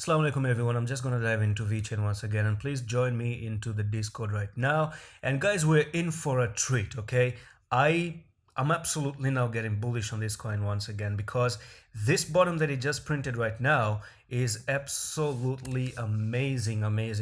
Assalamu alaikum everyone. I'm just gonna dive into Vechain once again, and please join me into the Discord right now. And guys, we're in for a treat, okay? I'm absolutely now getting bullish on this coin once again because this bottom that it just printed right now is absolutely amazing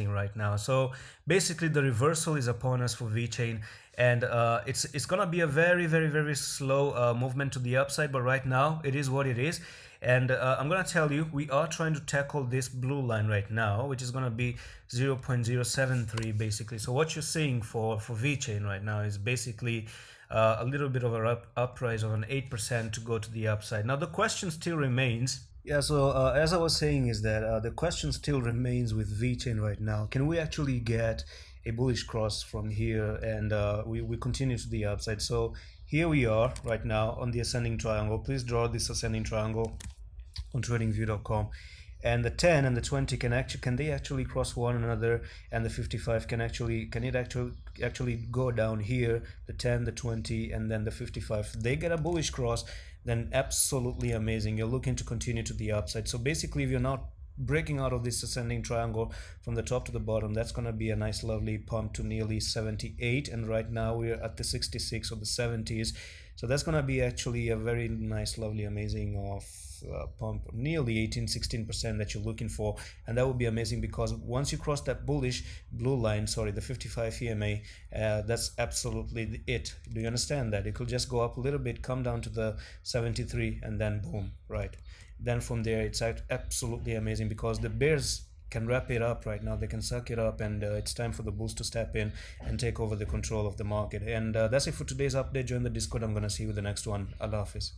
right now. So basically the reversal is upon us for Vechain, and it's gonna be a very slow movement to the upside, but right now it is what it is. And I'm gonna tell you, we are trying to tackle this blue line right now, which is gonna be 0.073 basically. So what you're seeing for Vechain right now is basically a little bit of a uprise of an 8% to go to the upside. Now the question still remains. Yeah, so as I was saying is that the question still remains with Vechain right now. Can we actually get a bullish cross from here and we continue to the upside? So here we are right now on the ascending triangle. Please draw this ascending triangle on tradingview.com, and the 10 and the 20 can they actually cross one another, and the 55 can it actually go down here, the 10, the 20, and then the 55. If they get a bullish cross, then absolutely amazing, you're looking to continue to the upside. So basically, if you're not breaking out of this ascending triangle from the top to the bottom, that's going to be a nice lovely pump to nearly 78, and right now we're at the 66 or the 70s. So that's going to be actually a very nice lovely amazing pump, nearly 18-16% that you're looking for, and that would be amazing because once you cross that bullish blue line, sorry, the 55 EMA, that's absolutely it. Do you understand that? It could just go up a little bit, come down to the 73, and then boom, right? Then from there it's absolutely amazing because the bears can wrap it up right now, they can suck it up, and it's time for the bulls to step in and take over the control of the market. And that's it for today's update. Join the Discord. I'm gonna see you with the next one. Allah Hafiz.